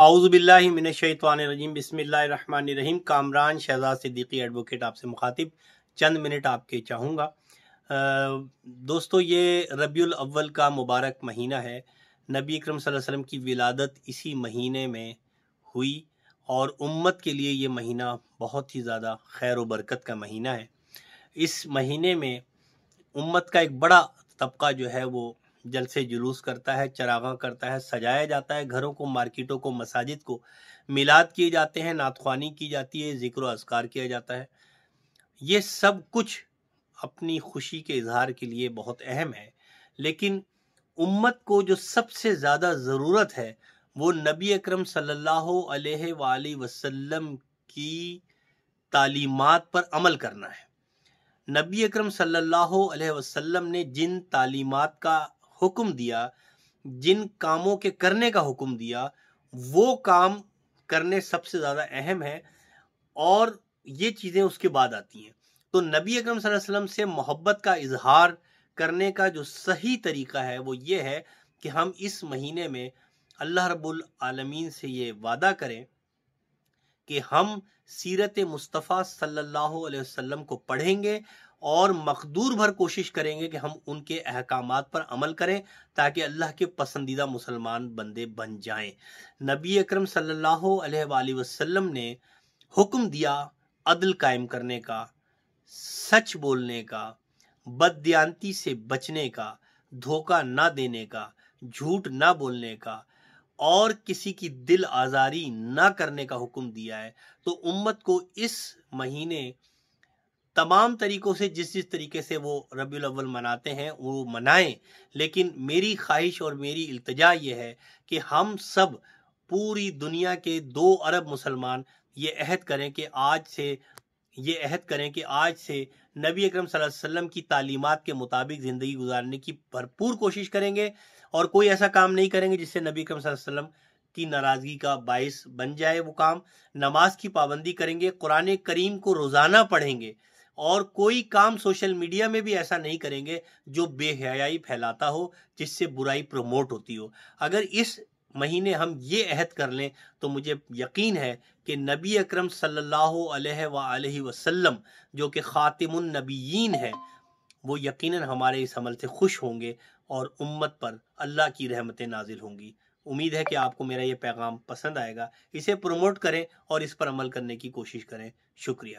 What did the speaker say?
اعوذ باللہ من الشیطان الرجیم بسم اللہ الرحمن الرحیم۔ کامران شہزاد صدیقی ایڈوکیٹ آپ سے مخاطب چند منٹ آپ کے چاہوں گا۔ دوستو، یہ ربیع الاول کا مبارک مہینہ ہے۔ نبی اکرم صلی اللہ علیہ وسلم کی ولادت اسی مہینے میں ہوئی اور امت کے لیے یہ مہینہ بہت ہی زیادہ خیر و برکت کا مہینہ ہے۔ اس مہینے میں امت کا ایک بڑا طبقہ جو ہے وہ جلسے جلوس کرتا ہے، چراغاں کرتا ہے، سجایا جاتا ہے، گھروں کو، مارکیٹوں کو، مساجد کو میلاد کیے جاتے ہیں، نعت خوانی کی جاتی ہے، ذکر و اذکار کیا جاتا ہے۔ یہ سب کچھ اپنی خوشی کے اظہار کے لیے بہت اہم ہے، لیکن امت کو جو سب سے زیادہ ضرورت ہے وہ نبی اکرم صلی اللہ علیہ وآلہ وسلم کی تعلیمات پر عمل کرنا ہے۔ نبی اکرم صلی اللہ علیہ وسلم نے جن تعلیمات کا حکم دیا، جن کاموں کے کرنے کا حکم دیا، وہ کام کرنے سب سے زیادہ اہم ہے اور یہ چیزیں اس کے بعد آتی ہیں۔ تو نبی اکرم صلی اللہ علیہ وسلم سے محبت کا اظہار کرنے کا جو صحیح طریقہ ہے وہ یہ ہے کہ ہم اس مہینے میں اللہ رب العالمین سے یہ وعدہ کریں کہ ہم سیرت مصطفیٰ صلی اللہ علیہ وسلم کو پڑھیں گے اور مقدور بھر کوشش کریں گے کہ ہم ان کے احکامات پر عمل کریں تاکہ اللہ کے پسندیدہ مسلمان بندے بن جائیں۔ نبی اکرم صلی اللہ علیہ وآلہ وسلم نے حکم دیا عدل قائم کرنے کا، سچ بولنے کا، بددیانتی سے بچنے کا، دھوکہ نہ دینے کا، جھوٹ نہ بولنے کا اور کسی کی دل آزاری نہ کرنے کا حکم دیا ہے۔ تو امت کو اس مہینے تمام طریقوں سے جس طریقے سے وہ ربیع الاول مناتے ہیں وہ منائیں، لیکن میری خواہش اور میری التجا یہ ہے کہ ہم سب پوری دنیا کے 2 ارب مسلمان یہ عہد کریں کہ آج سے نبی اکرم صلی اللہ علیہ وسلم کی تعلیمات کے مطابق زندگی گزارنے کی بھرپور کوشش کریں گے اور کوئی ایسا کام نہیں کریں گے جس سے نبی اکرم صلی اللہ علیہ وسلم کی ناراضگی کا باعث بن جائے وہ کام۔ نماز کی پابندی کریں گے، قرآن کریم کو روزانہ پڑھیں گے اور کوئی کام سوشل میڈیا میں بھی ایسا نہیں کریں گے جو بے حیائی پھیلاتا ہو، جس سے برائی پروموٹ ہوتی ہو۔ اگر اس مہینے ہم یہ عہد کر لیں تو مجھے یقین ہے کہ نبی اکرم صلی اللہ علیہ وآلہ وسلم جو کہ خاتم النبیین ہے وہ یقیناً ہمارے اس عمل سے خوش ہوں گے اور امت پر اللہ کی رحمتیں نازل ہوں گی۔ امید ہے کہ آپ کو میرا یہ پیغام پسند آئے گا، اسے پروموٹ کریں اور اس پر عمل کرنے کی کوشش کریں۔ شکریہ۔